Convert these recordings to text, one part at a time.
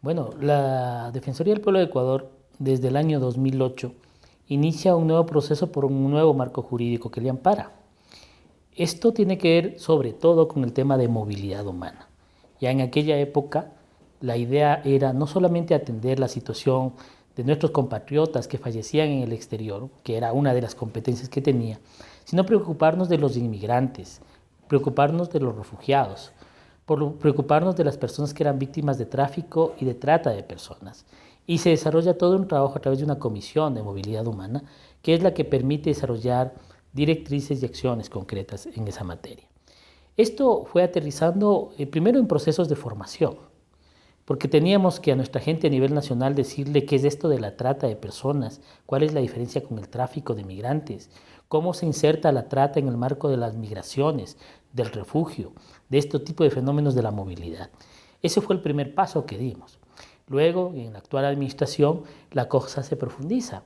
Bueno, la Defensoría del Pueblo de Ecuador, desde el año 2008, inicia un nuevo proceso por un nuevo marco jurídico que le ampara. Esto tiene que ver sobre todo con el tema de movilidad humana. Ya en aquella época, la idea era no solamente atender la situación de nuestros compatriotas que fallecían en el exterior, que era una de las competencias que tenía, sino preocuparnos de los inmigrantes, preocuparnos de los refugiados, preocuparnos de las personas que eran víctimas de tráfico y de trata de personas. Y se desarrolla todo un trabajo a través de una comisión de movilidad humana, que es la que permite desarrollar directrices y acciones concretas en esa materia. Esto fue aterrizando primero en procesos de formación, porque teníamos que a nuestra gente a nivel nacional decirle qué es esto de la trata de personas, cuál es la diferencia con el tráfico de migrantes, cómo se inserta la trata en el marco de las migraciones, del refugio, de este tipo de fenómenos de la movilidad. Ese fue el primer paso que dimos. Luego, en la actual administración, la cosa se profundiza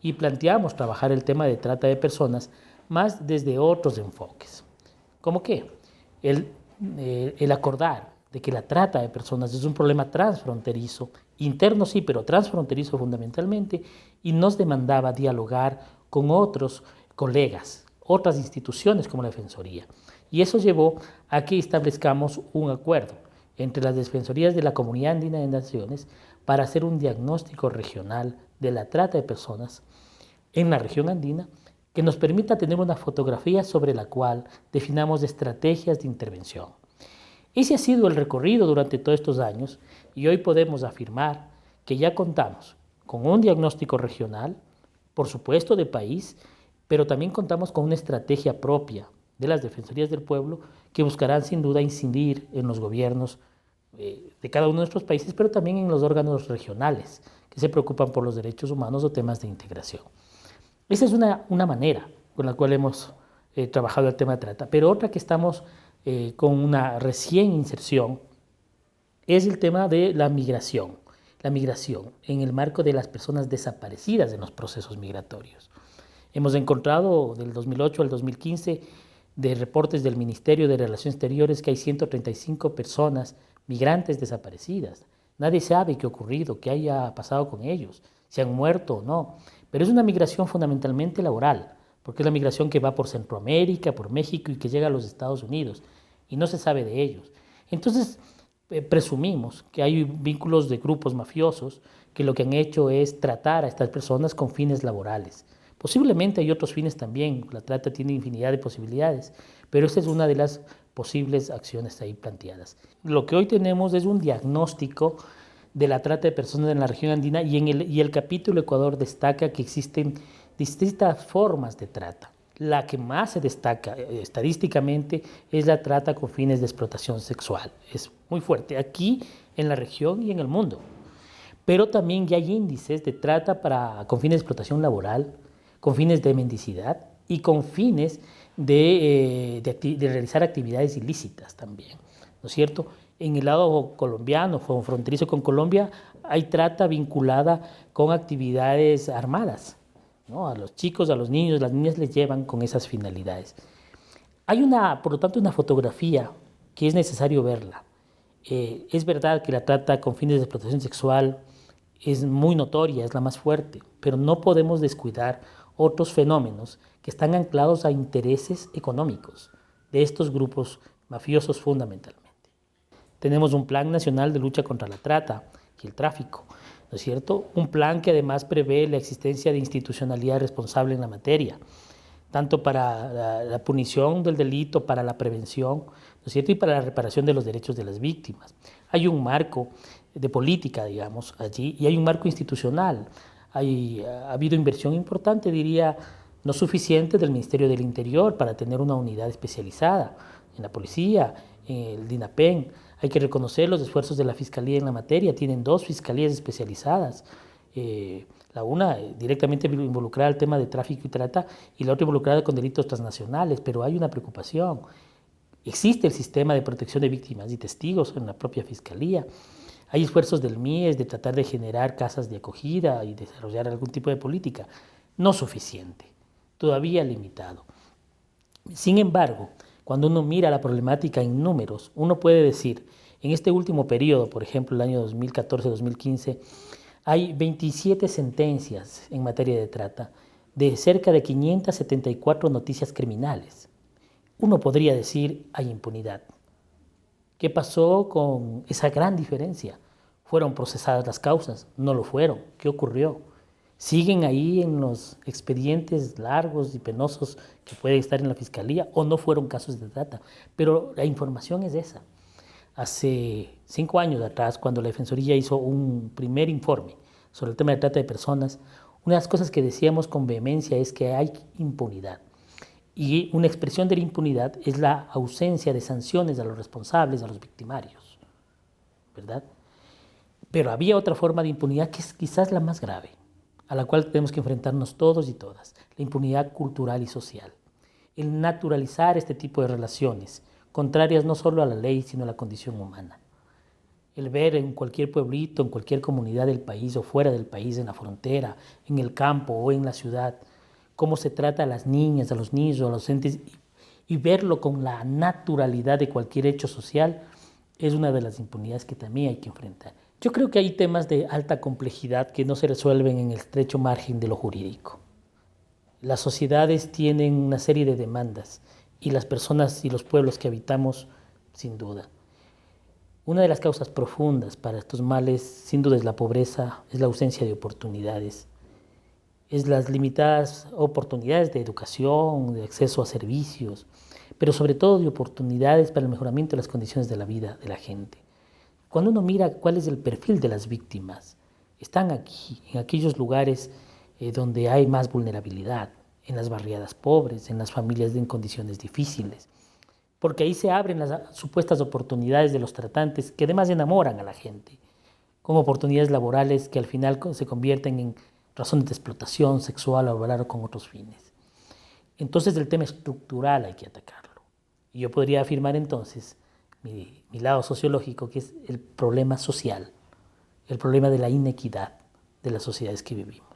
y planteamos trabajar el tema de trata de personas más desde otros enfoques. ¿Cómo qué? El acordar de que la trata de personas es un problema transfronterizo, interno sí, pero transfronterizo fundamentalmente, y nos demandaba dialogar con otros colegas, otras instituciones como la Defensoría. Y eso llevó a que establezcamos un acuerdo entre las defensorías de la Comunidad Andina de Naciones para hacer un diagnóstico regional de la trata de personas en la región andina que nos permita tener una fotografía sobre la cual definamos estrategias de intervención. Ese ha sido el recorrido durante todos estos años y hoy podemos afirmar que ya contamos con un diagnóstico regional, por supuesto de país, pero también contamos con una estrategia propia de las Defensorías del Pueblo que buscarán sin duda incidir en los gobiernos de cada uno de nuestros países, pero también en los órganos regionales que se preocupan por los derechos humanos o temas de integración. Esa es una manera con la cual hemos trabajado el tema de trata, pero otra que estamos con una recién inserción es el tema de la migración en el marco de las personas desaparecidas en los procesos migratorios. Hemos encontrado del 2008 al 2015 de reportes del Ministerio de Relaciones Exteriores que hay 135 personas migrantes desaparecidas. Nadie sabe qué ha ocurrido, qué haya pasado con ellos, si han muerto o no. Pero es una migración fundamentalmente laboral, porque es la migración que va por Centroamérica, por México y que llega a los Estados Unidos y no se sabe de ellos. Entonces, presumimos que hay vínculos de grupos mafiosos que lo que han hecho es tratar a estas personas con fines laborales. Posiblemente hay otros fines también, la trata tiene infinidad de posibilidades, pero esta es una de las posibles acciones ahí planteadas. Lo que hoy tenemos es un diagnóstico de la trata de personas en la región andina y el capítulo Ecuador destaca que existen distintas formas de trata. La que más se destaca estadísticamente es la trata con fines de explotación sexual. Es muy fuerte aquí en la región y en el mundo. Pero también ya hay índices de trata con fines de explotación laboral, con fines de mendicidad y con fines de realizar actividades ilícitas también, ¿no es cierto? En el lado colombiano, fronterizo con Colombia, hay trata vinculada con actividades armadas, ¿no? A los chicos, a los niños, las niñas les llevan con esas finalidades. Hay por lo tanto, una fotografía que es necesario verla. Es verdad que la trata con fines de explotación sexual es muy notoria, es la más fuerte, pero no podemos descuidar otros fenómenos que están anclados a intereses económicos de estos grupos mafiosos fundamentalmente. Tenemos un plan nacional de lucha contra la trata y el tráfico, ¿no es cierto? Un plan que además prevé la existencia de institucionalidad responsable en la materia, tanto para la punición del delito, para la prevención, ¿no es cierto? Y para la reparación de los derechos de las víctimas. Hay un marco de política, digamos, allí, y hay un marco institucional. Ha habido inversión importante, diría, no suficiente del Ministerio del Interior para tener una unidad especializada en la policía, en el DINAPEN. Hay que reconocer los esfuerzos de la Fiscalía en la materia. Tienen dos fiscalías especializadas. La una directamente involucrada al tema de tráfico y trata y la otra involucrada con delitos transnacionales, pero hay una preocupación. Existe el sistema de protección de víctimas y testigos en la propia Fiscalía. Hay esfuerzos del MIES de tratar de generar casas de acogida y desarrollar algún tipo de política. No suficiente, todavía limitado. Sin embargo, cuando uno mira la problemática en números, uno puede decir, En este último periodo, por ejemplo, el año 2014-2015, hay 27 sentencias en materia de trata de cerca de 574 noticias criminales. Uno podría decir, hay impunidad. ¿Qué pasó con esa gran diferencia? ¿Fueron procesadas las causas? No lo fueron. ¿Qué ocurrió? ¿Siguen ahí en los expedientes largos y penosos que pueden estar en la fiscalía o no fueron casos de trata? Pero la información es esa. Hace 5 años atrás, cuando la Defensoría hizo un primer informe sobre el tema de trata de personas, una de las cosas que decíamos con vehemencia es que hay impunidad. Y una expresión de la impunidad es la ausencia de sanciones a los responsables, a los victimarios, ¿verdad? Pero había otra forma de impunidad que es quizás la más grave, a la cual tenemos que enfrentarnos todos y todas, la impunidad cultural y social. El naturalizar este tipo de relaciones, contrarias no solo a la ley, sino a la condición humana. El ver en cualquier pueblito, en cualquier comunidad del país o fuera del país, en la frontera, en el campo o en la ciudad, cómo se trata a las niñas, a los niños, a los adolescentes, y verlo con la naturalidad de cualquier hecho social, es una de las impunidades que también hay que enfrentar. Yo creo que hay temas de alta complejidad que no se resuelven en el estrecho margen de lo jurídico. Las sociedades tienen una serie de demandas y las personas y los pueblos que habitamos, sin duda. Una de las causas profundas para estos males, sin duda, es la pobreza, es la ausencia de oportunidades, es las limitadas oportunidades de educación, de acceso a servicios, pero sobre todo de oportunidades para el mejoramiento de las condiciones de la vida de la gente. Cuando uno mira cuál es el perfil de las víctimas, están aquí, en aquellos lugares donde hay más vulnerabilidad, en las barriadas pobres, en las familias en condiciones difíciles, porque ahí se abren las supuestas oportunidades de los tratantes que además enamoran a la gente, con oportunidades laborales que al final se convierten en razones de explotación sexual o laboral con otros fines. Entonces el tema estructural hay que atacarlo. Y yo podría afirmar entonces mi lado sociológico, que es el problema social, el problema de la inequidad de las sociedades que vivimos.